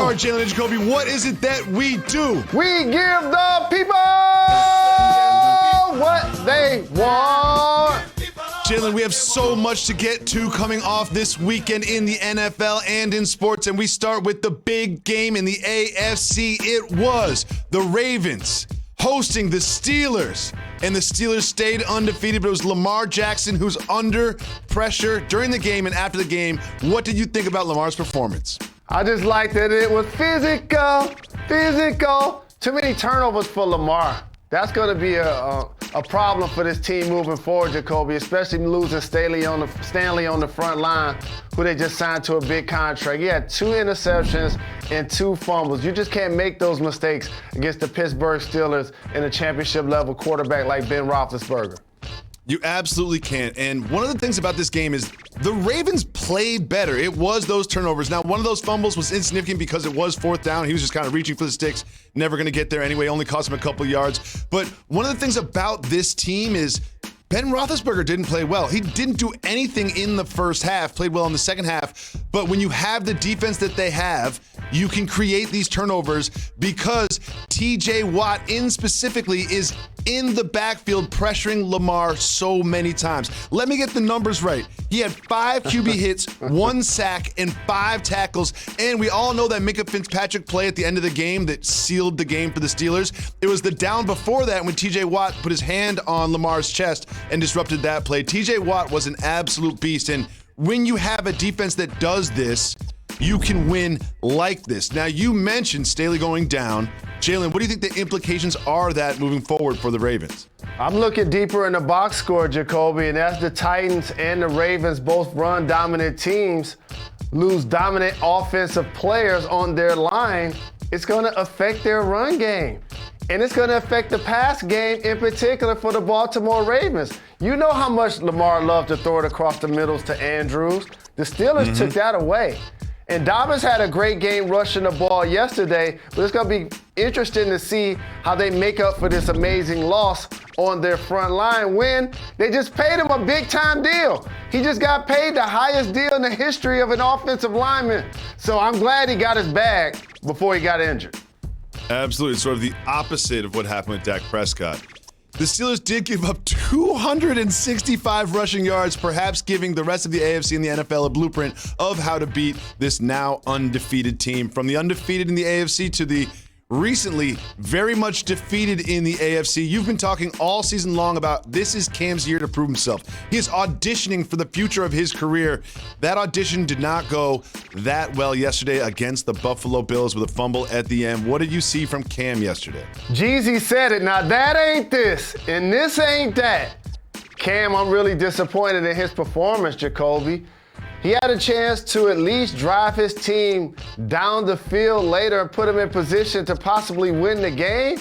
are Jalen Jacoby. What is it that we do? We give the people what they want. Jalen, we have so much to get to coming off this weekend in the NFL and in sports, and we start with the big game in the AFC. It was the Ravens hosting the Steelers, and the Steelers stayed undefeated, but it was Lamar Jackson who's under pressure during the game and after the game. What did you think about Lamar's performance? I just liked that it was physical. Too many turnovers for Lamar. That's going to be a problem for this team moving forward, Jacoby, especially losing Stanley on the front line, who they just signed to a big contract. He had 2 interceptions and 2 fumbles. You just can't make those mistakes against the Pittsburgh Steelers and a championship-level quarterback like Ben Roethlisberger. You absolutely can't. And one of the things about this game is the Ravens played better. It was those turnovers. Now, one of those fumbles was insignificant because it was 4th down. He was just kind of reaching for the sticks, never going to get there anyway, only cost him a couple yards. But one of the things about this team is Ben Roethlisberger didn't play well. He didn't do anything in the first half, played well in the second half. But when you have the defense that they have, you can create these turnovers because TJ Watt in specifically is in the backfield pressuring Lamar so many times. Let me get the numbers right. He had 5 QB hits, 1 sack, and 5 tackles. And we all know that Minkah Fitzpatrick play at the end of the game that sealed the game for the Steelers. It was the down before that when TJ Watt put his hand on Lamar's chest and disrupted that play. TJ Watt was an absolute beast. And when you have a defense that does this, you can win like this. Now, you mentioned Staley going down. Jalen, what do you think the implications are of that moving forward for the Ravens? I'm looking deeper in the box score, Jacoby, and as the Titans and the Ravens, both run-dominant teams, lose dominant offensive players on their line, it's going to affect their run game. And it's going to affect the pass game in particular for the Baltimore Ravens. You know how much Lamar loved to throw it across the middles to Andrews. The Steelers took that away. And Dobbins had a great game rushing the ball yesterday, but it's going to be interesting to see how they make up for this amazing loss on their front line when they just paid him a big-time deal. He just got paid the highest deal in the history of an offensive lineman. So I'm glad he got his bag before he got injured. Absolutely. Sort of the opposite of what happened with Dak Prescott. The Steelers did give up 265 rushing yards, perhaps giving the rest of the AFC and the NFL a blueprint of how to beat this now undefeated team. From the undefeated in the AFC to the recently very much defeated in the AFC. You've been talking all season long about this is Cam's year to prove himself. He is auditioning for the future of his career. That audition did not go that well yesterday against the Buffalo Bills with a fumble at the end. What did you see from Cam yesterday? Jeezy said it. Now that ain't this, and this ain't that. Cam, I'm really disappointed in his performance, Jacoby. He had a chance to at least drive his team down the field later and put him in position to possibly win the game.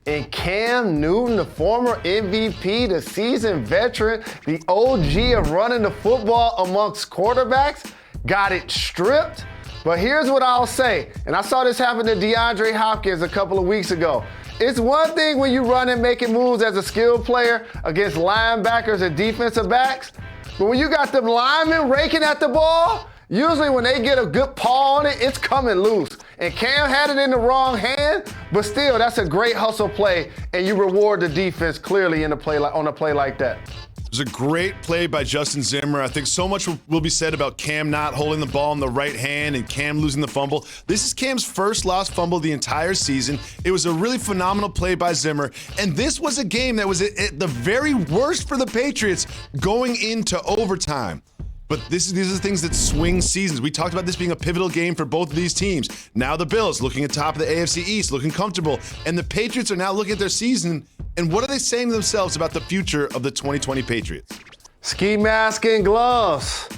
And Cam Newton, the former MVP, the seasoned veteran, the OG of running the football amongst quarterbacks, got it stripped. But here's what I'll say, and I saw this happen to DeAndre Hopkins a couple of weeks ago. It's one thing when you run and making moves as a skilled player against linebackers and defensive backs, but when you got them linemen raking at the ball, usually when they get a good paw on it, it's coming loose. And Cam had it in the wrong hand, but still, that's a great hustle play, and you reward the defense clearly on a play like that. It was a great play by Justin Zimmer. I think so much will be said about Cam not holding the ball in the right hand and Cam losing the fumble. This is Cam's first lost fumble the entire season. It was a really phenomenal play by Zimmer. And this was a game that was at the very worst for the Patriots going into overtime. But these are the things that swing seasons. We talked about this being a pivotal game for both of these teams. Now the Bills looking at top of the AFC East, looking comfortable. And the Patriots are now looking at their season. And what are they saying to themselves about the future of the 2020 Patriots? Ski mask and gloves.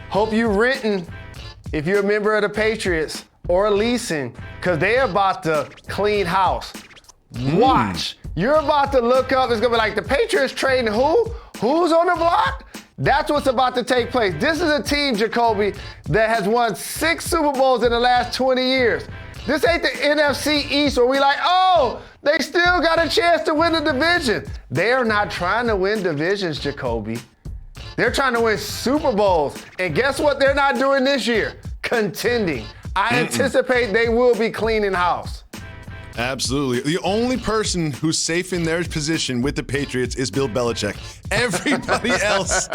Hope you renting if you're a member of the Patriots or leasing, because they're about to clean house. Watch. You're about to look up. It's going to be like the Patriots trading who? Who's on the block? That's what's about to take place. This is a team, Jacoby, that has won 6 Super Bowls in the last 20 years. This ain't the NFC East where we like, oh, they still got a chance to win the division. They're not trying to win divisions, Jacoby. They're trying to win Super Bowls. And guess what they're not doing this year? Contending. I anticipate they will be cleaning house. Absolutely. The only person who's safe in their position with the Patriots is Bill Belichick. Everybody else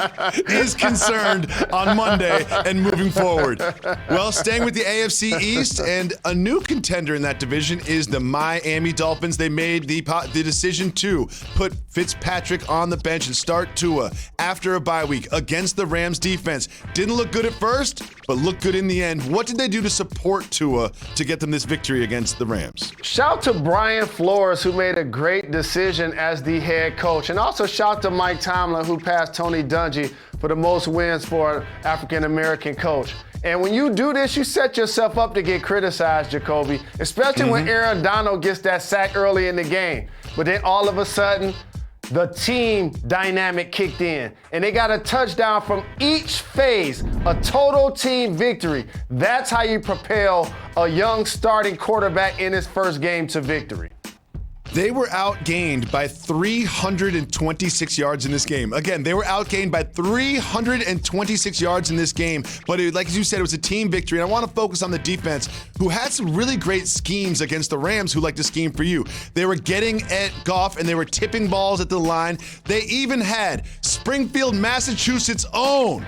is concerned on Monday and moving forward. Well, staying with the AFC East, and a new contender in that division is the Miami Dolphins. They made the decision to put Fitzpatrick on the bench and start Tua after a bye week against the Rams defense. Didn't look good at first, but looked good in the end. What did they do to support Tua to get them this victory against the Rams? Shout to Brian Flores, who made a great decision as the head coach. And also shout to Mike Tomlin, who passed Tony Dungy for the most wins for an African-American coach. And when you do this, you set yourself up to get criticized, Jacoby, especially when Aaron Donald gets that sack early in the game. But then all of a sudden, the team dynamic kicked in, and they got a touchdown from each phase, a total team victory. That's how you propel a young starting quarterback in his first game to victory. They were outgained by 326 yards in this game. Again, they were outgained by 326 yards in this game. But like you said, it was a team victory. And I want to focus on the defense, who had some really great schemes against the Rams, who like to scheme for you. They were getting at Goff, and they were tipping balls at the line. They even had Springfield, Massachusetts' own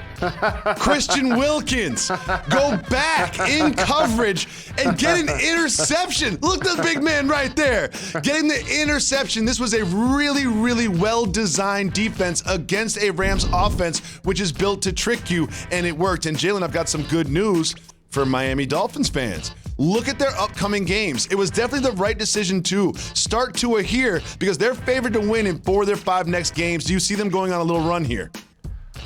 Christian Wilkins go back in coverage and get an interception. Look at the big man right there, getting the interception. This was a really, really well-designed defense against a Rams offense, which is built to trick you, and it worked. And Jalen, I've got some good news for Miami Dolphins fans. Look at their upcoming games. It was definitely the right decision to start Tua here because they're favored to win in 4 of their 5 next games. Do you see them going on a little run here?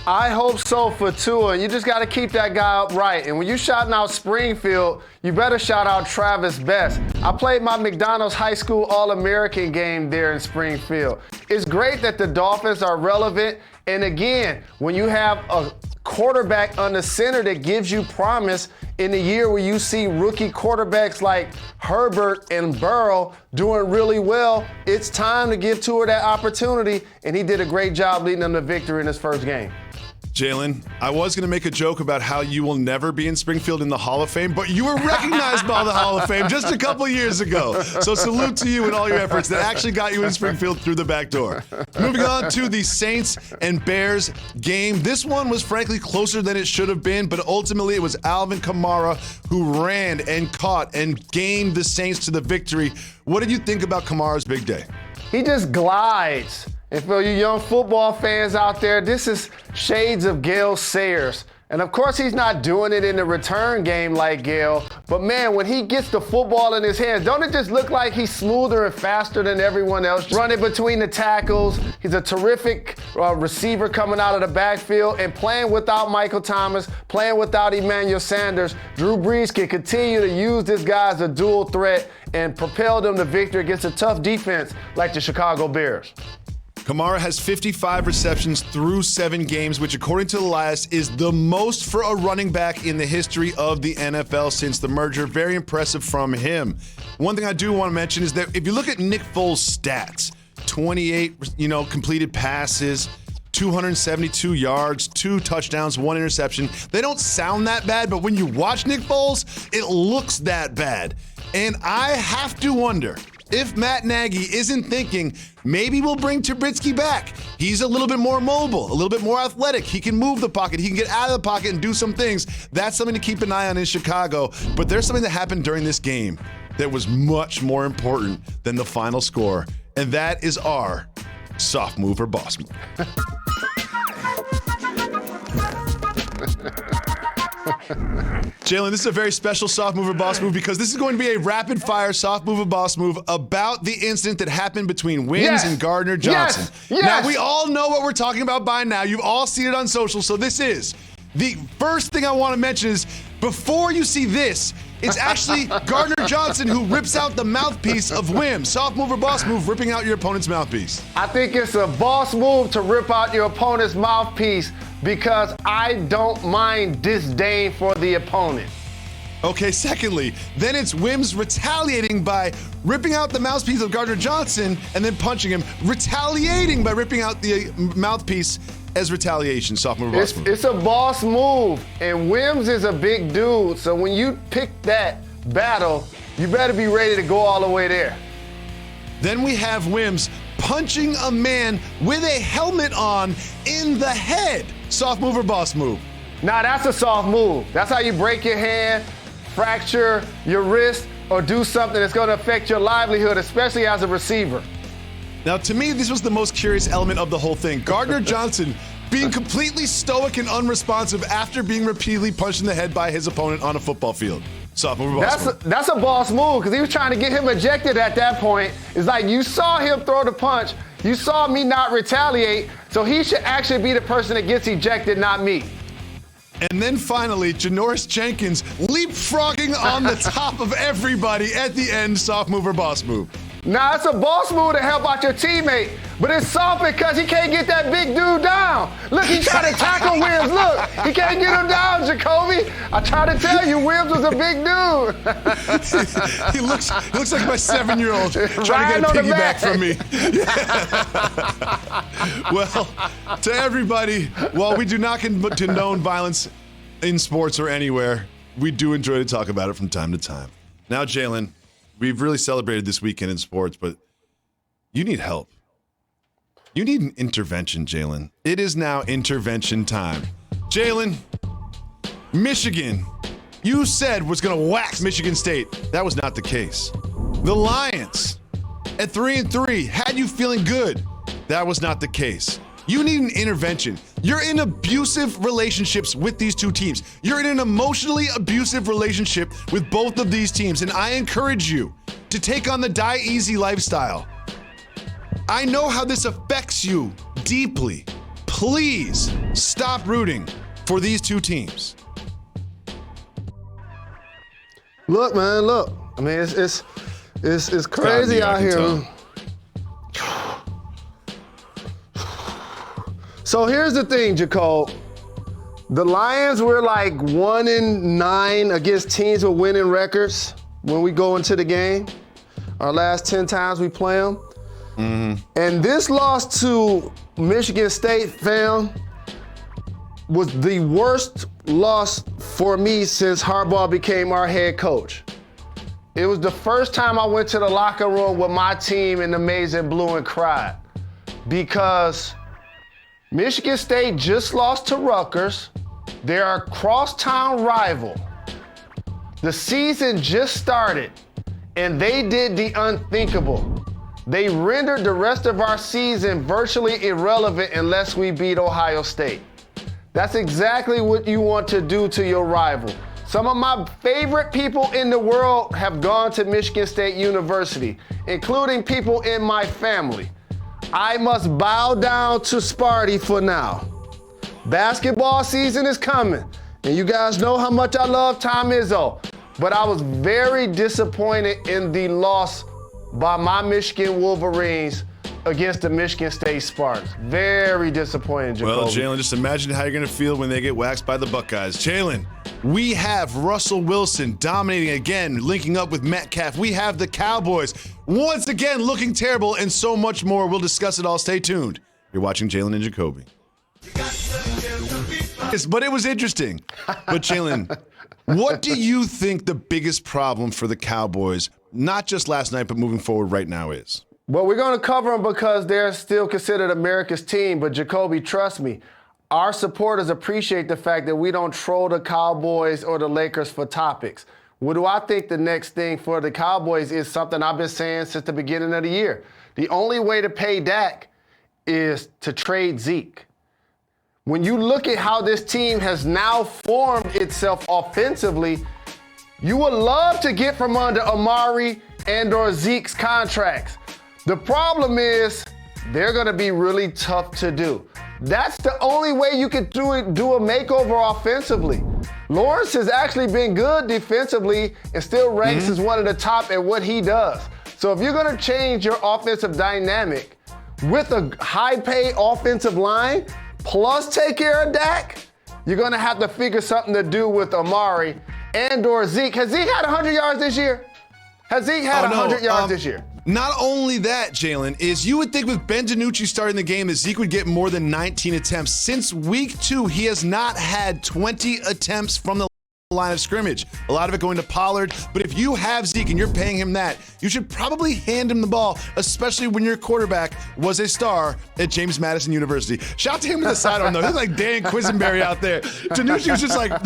I hope so for Tua. You just got to keep that guy upright. And when you shouting out Springfield, you better shout out Travis Best. I played my McDonald's High School All-American game there in Springfield. It's great that the Dolphins are relevant. And again, when you have a quarterback under center that gives you promise in the year where you see rookie quarterbacks like Herbert and Burrow doing really well, it's time to give Tua that opportunity, and he did a great job leading them to victory in his first game. Jalen, I was going to make a joke about how you will never be in Springfield in the Hall of Fame, but you were recognized by the Hall of Fame just a couple years ago. So salute to you and all your efforts that actually got you in Springfield through the back door. Moving on to the Saints and Bears game. This one was frankly closer than it should have been, but ultimately it was Alvin Kamara who ran and caught and gained the Saints to the victory. What did you think about Kamara's big day? He just glides. And for you young football fans out there, this is shades of Gale Sayers. And of course, he's not doing it in the return game like Gale. But man, when he gets the football in his hands, don't it just look like he's smoother and faster than everyone else? Running between the tackles. He's a terrific receiver coming out of the backfield, and playing without Michael Thomas, playing without Emmanuel Sanders. Drew Brees can continue to use this guy as a dual threat and propel them to victory against a tough defense like the Chicago Bears. Kamara has 55 receptions through 7 games, which according to Elias is the most for a running back in the history of the NFL since the merger. Very impressive from him. One thing I do want to mention is that if you look at Nick Foles' stats, 28, completed passes, 272 yards, 2 touchdowns, 1 interception. They don't sound that bad, but when you watch Nick Foles, it looks that bad. And I have to wonder if Matt Nagy isn't thinking, maybe we'll bring Trubisky back. He's a little bit more mobile, a little bit more athletic. He can move the pocket. He can get out of the pocket and do some things. That's something to keep an eye on in Chicago. But there's something that happened during this game that was much more important than the final score, and that is our soft move or boss move. Jalen, this is a very special soft move or boss move because this is going to be a rapid fire soft move or boss move about the incident that happened between Wims and Gardner Johnson. Yes. Now, we all know what we're talking about by now. You've all seen it on social, so this is the first thing I want to mention is before you see this, it's actually Gardner Johnson who rips out the mouthpiece of Wims. Soft move or boss move, ripping out your opponent's mouthpiece. I think it's a boss move to rip out your opponent's mouthpiece because I don't mind disdain for the opponent. Okay, secondly, then it's Wims retaliating by ripping out the mouthpiece of Gardner Johnson and then punching him, retaliating by ripping out the mouthpiece as retaliation, sophomore boss move. It's a boss move, and Wims is a big dude, so when you pick that battle, you better be ready to go all the way there. Then we have Wims punching a man with a helmet on in the head. Soft move or boss move? Now that's a soft move. That's how you break your hand, fracture your wrist, or do something that's going to affect your livelihood, especially as a receiver. Now, to me, this was the most curious element of the whole thing. Gardner Johnson being completely stoic and unresponsive after being repeatedly punched in the head by his opponent on a football field. Soft move or boss move? That's a boss move, because he was trying to get him ejected at that point. It's like you saw him throw the punch. You saw me not retaliate, so he should actually be the person that gets ejected, not me. And then finally, Janoris Jenkins leapfrogging on the top of everybody at the end. Soft move or boss move? Now, it's a boss move to help out your teammate, but it's soft because he can't get that big dude down. Look, he tried to tackle Wims. Look, he can't get him down, Jacoby. I tried to tell you, Wims was a big dude. he looks like my 7-year-old trying to get a piggyback from me. Well, to everybody, while we do not condone violence in sports or anywhere, we do enjoy to talk about it from time to time. Now, Jalen, we've really celebrated this weekend in sports, but you need help. You need an intervention, Jalen. It is now intervention time. Jalen, Michigan, you said was going to wax Michigan State. That was not the case. The Lions, at 3-3, had you feeling good. That was not the case. You need an intervention. You're in abusive relationships with these two teams. You're in an emotionally abusive relationship with both of these teams, and I encourage you to take on the die easy lifestyle. I know how this affects you deeply. Please stop rooting for these two teams. Look, man, look. I mean, it's crazy out here. So here's the thing, Jacob. The Lions were like 1-9 against teams with winning records when we go into the game. Our last 10 times we play them. Mm-hmm. And this loss to Michigan State, fam, was the worst loss for me since Harbaugh became our head coach. It was the first time I went to the locker room with my team in the maize and blue and cried, because Michigan State just lost to Rutgers. They're a crosstown rival. The season just started, and they did the unthinkable. They rendered the rest of our season virtually irrelevant unless we beat Ohio State. That's exactly what you want to do to your rival. Some of my favorite people in the world have gone to Michigan State University, including people in my family. I must bow down to Sparty for now. Basketball season is coming, and you guys know how much I love Tom Izzo, but I was very disappointed in the loss by my Michigan Wolverines against the Michigan State Spartans. Very disappointed, Jacoby. Well, Jalen, just imagine how you're going to feel when they get waxed by the Buckeyes. Jalen, we have Russell Wilson dominating again, linking up with Metcalf. We have the Cowboys once again looking terrible, and so much more. We'll discuss it all. Stay tuned. You're watching Jalen and Jacoby. Yes, but it was interesting. But Jalen, what do you think the biggest problem for the Cowboys, not just last night, but moving forward right now is? Well, we're going to cover them because they're still considered America's team. But Jacoby, trust me, our supporters appreciate the fact that we don't troll the Cowboys or the Lakers for topics. What do I think the next thing for the Cowboys is? Something I've been saying since the beginning of the year. The only way to pay Dak is to trade Zeke. When you look at how this team has now formed itself offensively, you would love to get from under Amari and or Zeke's contracts. The problem is they're going to be really tough to do. That's the only way you could do a makeover offensively. Lawrence has actually been good defensively and still ranks as one of the top at what he does. So if you're going to change your offensive dynamic with a high-paid offensive line, plus take care of Dak, you're going to have to figure something to do with Amari and or Zeke. Has Zeke had 100 yards this year? Has Zeke had 100 yards this year? Not only that, Jalen, is you would think with Ben DiNucci starting the game that Zeke would get more than 19 attempts. Since week 2, he has not had 20 attempts from the line of scrimmage. A lot of it going to Pollard. But if you have Zeke and you're paying him that, you should probably hand him the ball, especially when your quarterback was a star at James Madison University. Shout out to him with the sidearm, though. He's like Dan Quisenberry out there. DiNucci was just like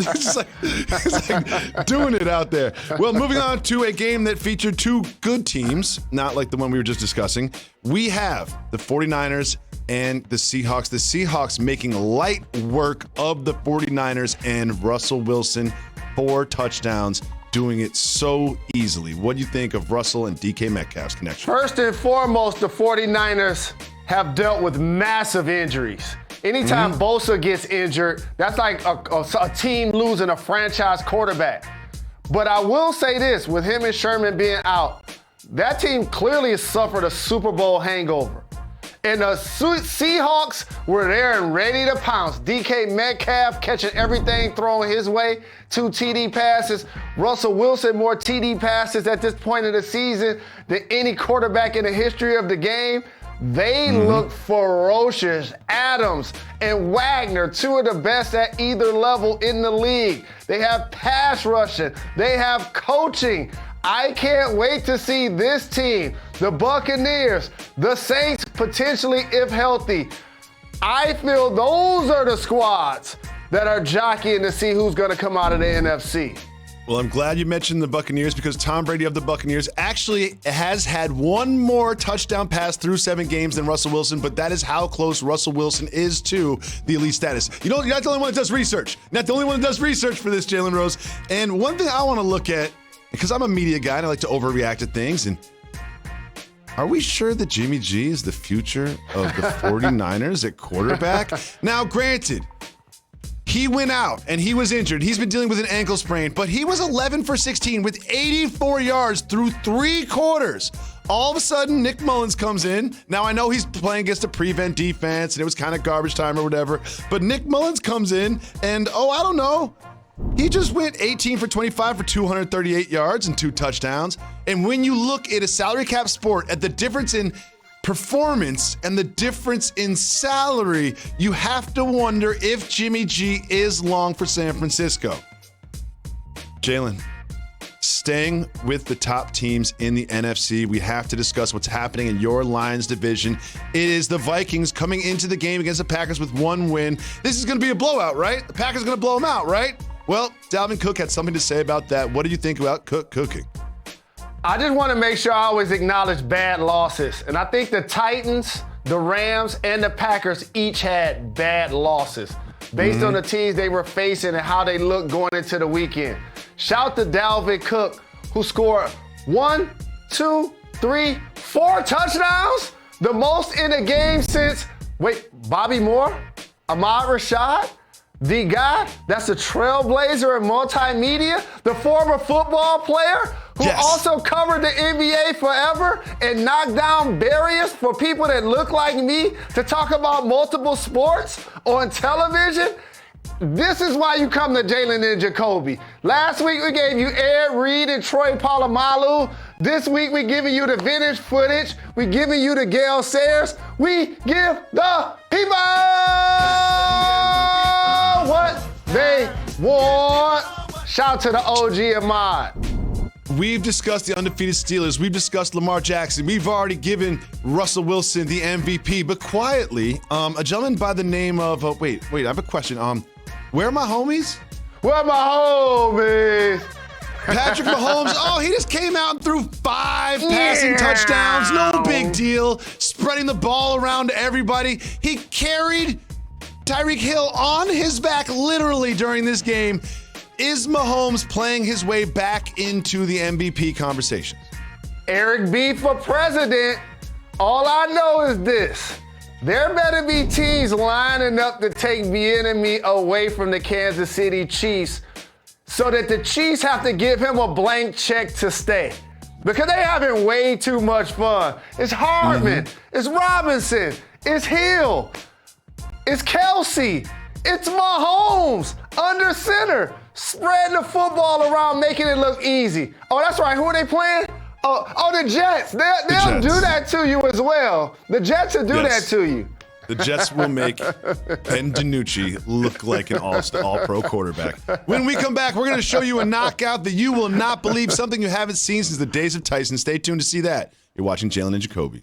doing it out there. Well, moving on to a game that featured two good teams, not like the one we were just discussing. We have the 49ers and the Seahawks. The Seahawks making light work of the 49ers and Russell Wilson. 4 touchdowns, doing it so easily. What do you think of Russell and DK Metcalf's connection? First and foremost, the 49ers have dealt with massive injuries. Anytime Bosa gets injured, that's like a team losing a franchise quarterback. But I will say this, with him and Sherman being out, that team clearly has suffered a Super Bowl hangover. And the Seahawks were there and ready to pounce. DK Metcalf catching everything thrown his way. 2 TD passes. Russell Wilson, more TD passes at this point of the season than any quarterback in the history of the game. They look ferocious. Adams and Wagner, 2 of the best at either level in the league. They have pass rushing. They have coaching. I can't wait to see this team, the Buccaneers, the Saints, potentially if healthy. I feel those are the squads that are jockeying to see who's going to come out of the NFC. Well, I'm glad you mentioned the Buccaneers because Tom Brady of the Buccaneers actually has had one more touchdown pass through 7 games than Russell Wilson, but that is how close Russell Wilson is to the elite status. You know, you're not the only one that does research. Not the only one that does research for this, Jalen Rose. And one thing I want to look at, because I'm a media guy and I like to overreact to things, and are we sure that Jimmy G is the future of the 49ers at quarterback? Now, granted, he went out and he was injured. He's been dealing with an ankle sprain, but he was 11 for 16 with 84 yards through 3 quarters. All of a sudden, Nick Mullins comes in. Now, I know he's playing against a prevent defense and it was kind of garbage time or whatever, but Nick Mullins comes in and, I don't know, he just went 18 for 25 for 238 yards and 2 touchdowns. And when you look at a salary cap sport, at the difference in performance and the difference in salary, you have to wonder if Jimmy G is long for San Francisco. Jalen, staying with the top teams in the NFC, we have to discuss what's happening in your Lions division. It is the Vikings coming into the game against the Packers with 1 win. This is going to be a blowout, right? The Packers are going to blow them out, right? Well, Dalvin Cook had something to say about that. What do you think about Cook cooking? I just want to make sure I always acknowledge bad losses. And I think the Titans, the Rams, and the Packers each had bad losses based on the teams they were facing and how they looked going into the weekend. Shout to Dalvin Cook, who scored 1, 2, 3, 4 touchdowns, the most in a game since, Bobby Moore, Ahmad Rashad, the guy that's a trailblazer in multimedia, the former football player who also covered the NBA forever and knocked down barriers for people that look like me to talk about multiple sports on television. This is why you come to Jalen Jacoby. Last week we gave you Ed Reed and Troy Polamalu. This week we're giving you the vintage footage. We're giving you the Gale Sayers. We give the people what they want. Shout to the OG Ahmad. We've discussed the undefeated Steelers. We've discussed Lamar Jackson. We've already given Russell Wilson the MVP. But quietly, a gentleman by the name of, wait, I have a question. Where are my homies? Where are my homies? Patrick Mahomes, he just came out and threw 5 passing touchdowns. No big deal. Spreading the ball around to everybody. He carried Tyreek Hill on his back literally during this game. Is Mahomes playing his way back into the MVP conversation? Eric B for president. All I know is this. There better be teams lining up to take Bieniemy away from the Kansas City Chiefs so that the Chiefs have to give him a blank check to stay. Because they having way too much fun. It's Hardman. It's Robinson. It's Hill. It's Kelsey. It's Mahomes under center, spreading the football around, making it look easy. Oh, that's right. Who are they playing? Oh, the Jets. They'll Jets. do that to you as well. The Jets will do Yes. that to you. The Jets will make Ken DiNucci look like an all-pro quarterback. When we come back, we're going to show you a knockout that you will not believe, something you haven't seen since the days of Tyson. Stay tuned to see that. You're watching Jalen and Jacoby.